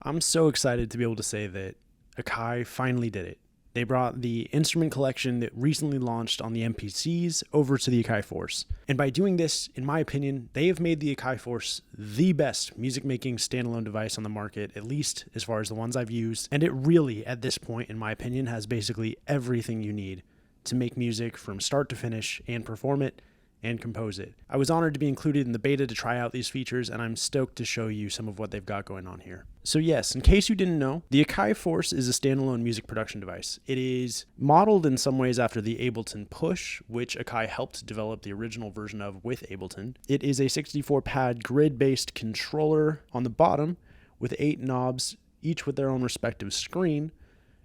I'm so excited to be able to say that Akai finally did it. They brought the instrument collection that recently launched on the MPCs over to the Akai Force. And by doing this, in my opinion, they have made the Akai Force the best music-making standalone device on the market, at least as far as the ones I've used. And it really, at this point, in my opinion, has basically everything you need to make music from start to finish and perform it and compose it. I was honored to be included in the beta to try out these features, and I'm stoked to show you some of what they've got going on here. So yes, in case you didn't know, the Akai Force is a standalone music production device. It is modeled in some ways after the Ableton Push, which Akai helped develop the original version of with Ableton. It is a 64-pad grid-based controller on the bottom with 8 knobs, each with their own respective screen,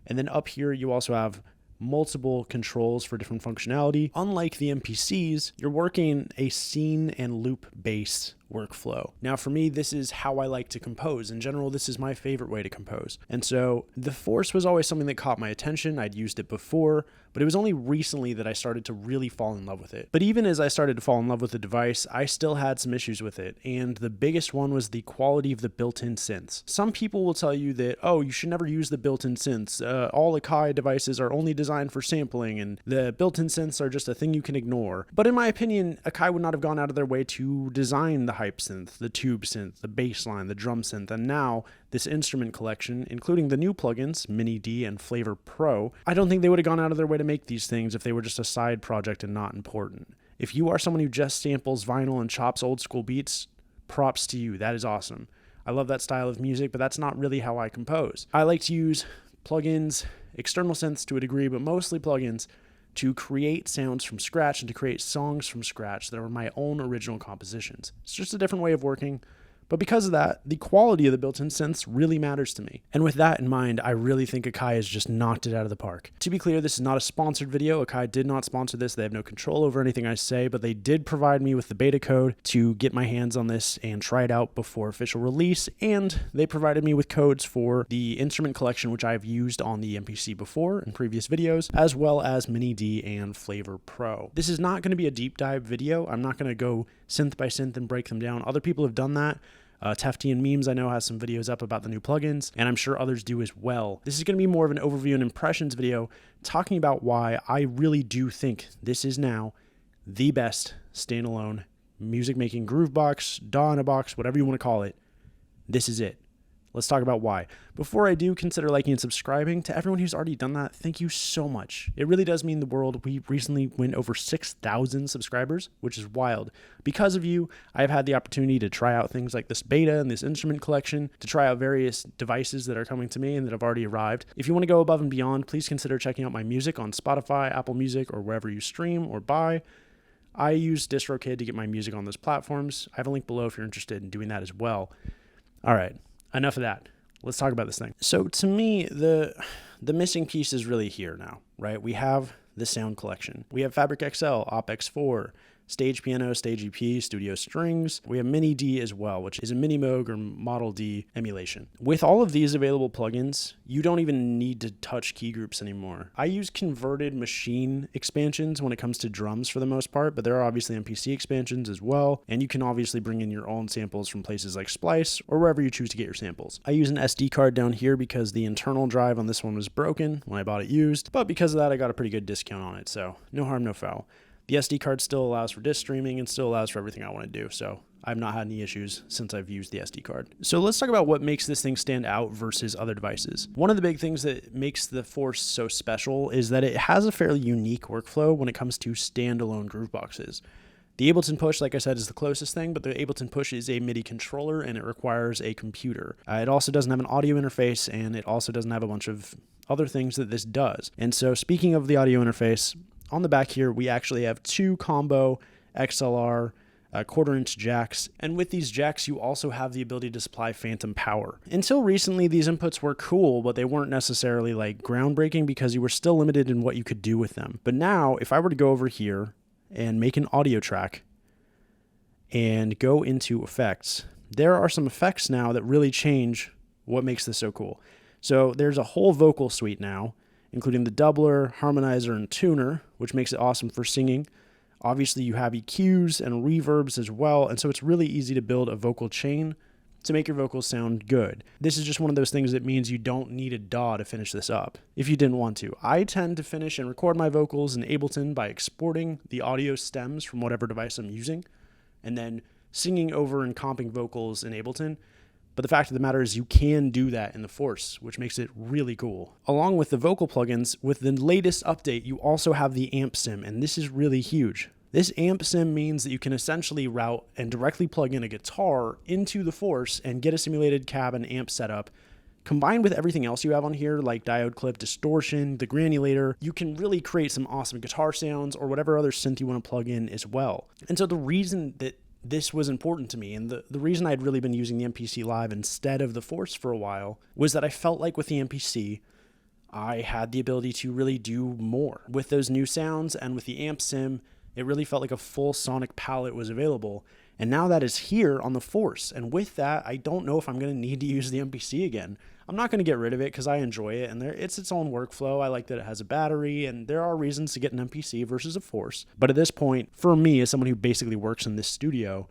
and then up here you also have multiple controls for different functionality. Unlike the MPCs, you're working a scene and loop bass workflow. Now for me, this is how I like to compose. In general, this is my favorite way to compose. And so the Force was always something that caught my attention. I'd used it before, but it was only recently that I started to really fall in love with it. But even as I started to fall in love with the device, I still had some issues with it. And the biggest one was the quality of the built-in synths. Some people will tell you that, oh, you should never use the built-in synths. All Akai devices are only designed for sampling, and the built-in synths are just a thing you can ignore. But in my opinion, Akai would not have gone out of their way to design the hype synth, the tube synth, the bass line, the drum synth, and now this instrument collection, including the new plugins, Mini D and Flavor Pro. I don't think they would have gone out of their way to make these things if they were just a side project and not important. If you are someone who just samples vinyl and chops old school beats, props to you. That is awesome. I love that style of music, but that's not really how I compose. I like to use plugins, external synths to a degree, but mostly plugins, to create sounds from scratch and to create songs from scratch that are my own original compositions. It's just a different way of working, but because of that, the quality of the built-in synths really matters to me. And with that in mind, I really think Akai has just knocked it out of the park. To be clear, this is not a sponsored video. Akai did not sponsor this. They have no control over anything I say, but they did provide me with the beta code to get my hands on this and try it out before official release, and they provided me with codes for the instrument collection, which I've used on the MPC before in previous videos, as well as Mini D and Flavor Pro. This is not going to be a deep dive video. I'm not going to go synth by synth and break them down. Other people have done that. Tefty and Memes, I know, has some videos up about the new plugins, and I'm sure others do as well. This is going to be more of an overview and impressions video talking about why I really do think this is now the best standalone music-making groove box, DAW in a box, whatever you want to call it. This is it. Let's talk about why. Before I do, consider liking and subscribing. To everyone who's already done that, thank you so much. It really does mean the world. We recently went over 6,000 subscribers, which is wild. Because of you, I've had the opportunity to try out things like this beta and this instrument collection, to try out various devices that are coming to me and that have already arrived. If you want to go above and beyond, please consider checking out my music on Spotify, Apple Music, or wherever you stream or buy. I use DistroKid to get my music on those platforms. I have a link below if you're interested in doing that as well. All right. Enough of that. Let's talk about this thing. So to me, the missing piece is really here now, right? We have the sound collection. We have Fabric XL, OpX4, Stage Piano, Stage EP, Studio Strings. We have Mini D as well, which is a Mini Moog or Model D emulation. With all of these available plugins, you don't even need to touch key groups anymore. I use converted machine expansions when it comes to drums for the most part, but there are obviously MPC expansions as well, and you can obviously bring in your own samples from places like Splice or wherever you choose to get your samples. I use an SD card down here because the internal drive on this one was broken when I bought it used, but because of that, I got a pretty good discount on it, so no harm, no foul. The SD card still allows for disk streaming and still allows for everything I want to do, so I've not had any issues since I've used the SD card. So let's talk about what makes this thing stand out versus other devices. One of the big things that makes the Force so special is that it has a fairly unique workflow when it comes to standalone groove boxes. The Ableton Push, like I said, is the closest thing, but the Ableton Push is a MIDI controller and it requires a computer. It also doesn't have an audio interface, and it also doesn't have a bunch of other things that this does. And so speaking of the audio interface, on the back here, we actually have 2 combo XLR quarter-inch jacks, and with these jacks, you also have the ability to supply phantom power. Until recently, these inputs were cool, but they weren't necessarily like groundbreaking because you were still limited in what you could do with them. But now, if I were to go over here and make an audio track and go into effects, there are some effects now that really change what makes this so cool. So there's a whole vocal suite now, including the doubler, harmonizer, and tuner, which makes it awesome for singing. Obviously, you have EQs and reverbs as well, and so it's really easy to build a vocal chain to make your vocals sound good. This is just one of those things that means you don't need a DAW to finish this up if you didn't want to. I tend to finish and record my vocals in Ableton by exporting the audio stems from whatever device I'm using and then singing over and comping vocals in Ableton. But the fact of the matter is you can do that in the Force, which makes it really cool. Along with the vocal plugins, with the latest update, you also have the amp sim, and this is really huge. This amp sim means that you can essentially route and directly plug in a guitar into the Force and get a simulated cab and amp setup. Combined with everything else you have on here, like diode clip, distortion, the granulator, you can really create some awesome guitar sounds or whatever other synth you want to plug in as well. And so the reason that this was important to me, and the reason I'd really been using the MPC Live instead of the Force for a while, was that I felt like with the MPC, I had the ability to really do more. With those new sounds and with the amp sim, it really felt like a full sonic palette was available. And now that is here on the Force. And with that, I don't know if I'm going to need to use the MPC again. I'm not going to get rid of it because I enjoy it and it's its own workflow. I like that it has a battery and there are reasons to get an MPC versus a Force. But at this point, for me, as someone who basically works in this studio,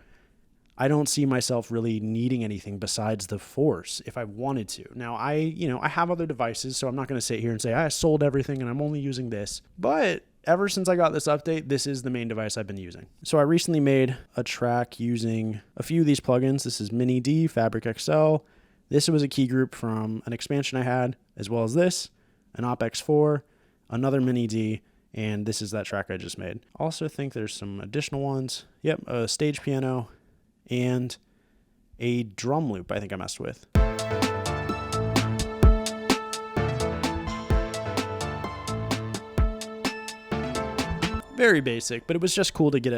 I don't see myself really needing anything besides the Force if I wanted to. Now, I have other devices, so I'm not going to sit here and say I sold everything and I'm only using this. But ever since I got this update, this is the main device I've been using. So I recently made a track using a few of these plugins. This is Mini D, Fabric XL. This was a key group from an expansion I had, as well as this, an OpX 4, another Mini D, and this is that track I just made. Also think there's some additional ones. Yep, a stage piano and a drum loop I think I messed with. Very basic, but it was just cool to get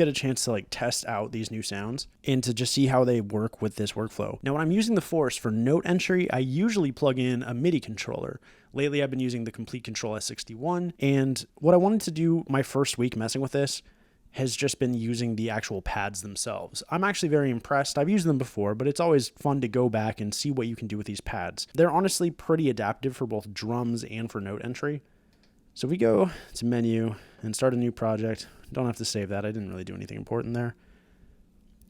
a chance to like test out these new sounds and to just see how they work with this workflow. Now, when I'm using the Force for note entry, I usually plug in a MIDI controller. Lately, I've been using the Complete Control S61, and what I wanted to do my first week messing with this has just been using the actual pads themselves. I'm actually very impressed. I've used them before, but it's always fun to go back and see what you can do with these pads. They're honestly pretty adaptive for both drums and for note entry. So if we go to menu and start a new project, don't have to save that. I didn't really do anything important there.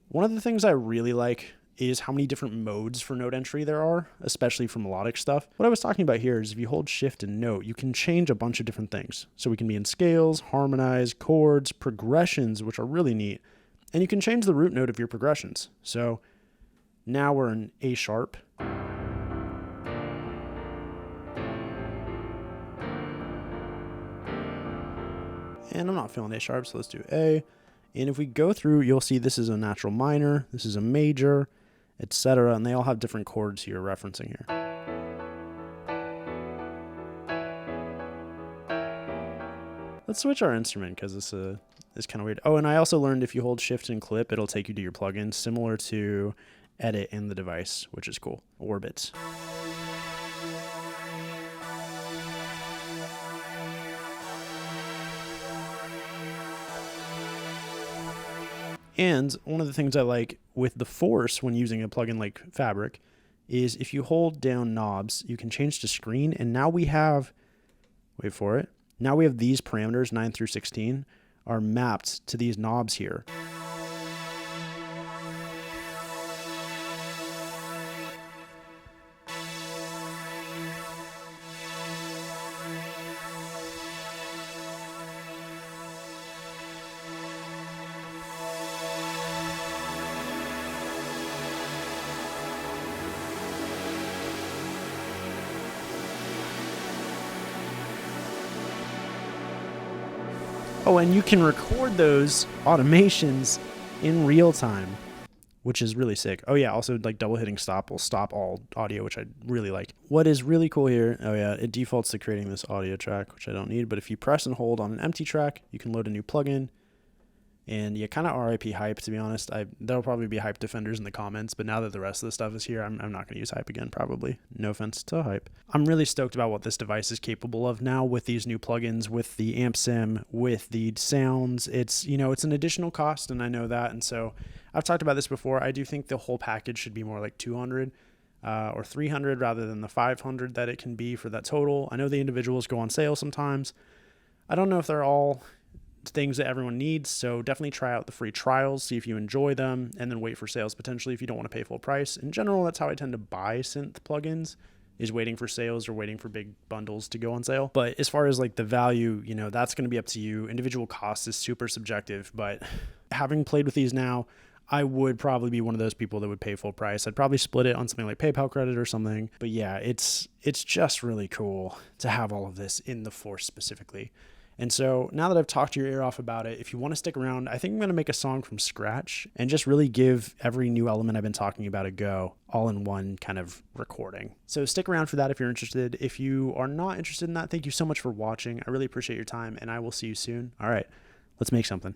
One of the things I really like is how many different modes for note entry there are, especially for melodic stuff. What I was talking about here is if you hold shift and note, you can change a bunch of different things. So we can be in scales, harmonize, chords, progressions, which are really neat. And you can change the root note of your progressions. So now we're in A sharp. And I'm not feeling A sharp, so let's do A. And if we go through, you'll see this is a natural minor, this is a major, etc. And they all have different chords here referencing here. Let's switch our instrument because this is kind of weird. Oh, and I also learned if you hold shift and clip, it'll take you to your plugin, similar to edit in the device, which is cool. Orbits. And one of the things I like with the Force when using a plugin like Fabric is if you hold down knobs, you can change to screen. And now we have, wait for it, now we have these parameters, 9 through 16, are mapped to these knobs here. Oh, and you can record those automations in real time, which is really sick. Oh yeah, also like double hitting stop will stop all audio, which I really like. What is really cool here, oh yeah, it defaults to creating this audio track, which I don't need, but if you press and hold on an empty track, you can load a new plugin. And yeah, kind of RIP hype, to be honest. There'll probably be hype defenders in the comments, but now that the rest of the stuff is here, I'm not going to use hype again, probably. No offense to hype. I'm really stoked about what this device is capable of now with these new plugins, with the amp sim, with the sounds. It's an additional cost, and I know that. And so I've talked about this before. I do think the whole package should be more like 200 or 300 rather than the 500 that it can be for that total. I know the individuals go on sale sometimes. I don't know if they're all things that everyone needs. So definitely try out the free trials, see if you enjoy them, and then wait for sales potentially if you don't want to pay full price. In general, that's how I tend to buy synth plugins, is waiting for sales or waiting for big bundles to go on sale. But as far as like the value, that's going to be up to you. Individual cost is super subjective, but having played with these now, I would probably be one of those people that would pay full price. I'd probably split it on something like PayPal credit or something. But yeah, it's just really cool to have all of this in the Force specifically. And so now that I've talked your ear off about it, if you want to stick around, I think I'm going to make a song from scratch and just really give every new element I've been talking about a go, all in one kind of recording. So stick around for that if you're interested. If you are not interested in that, thank you so much for watching. I really appreciate your time, and I will see you soon. All right, let's make something.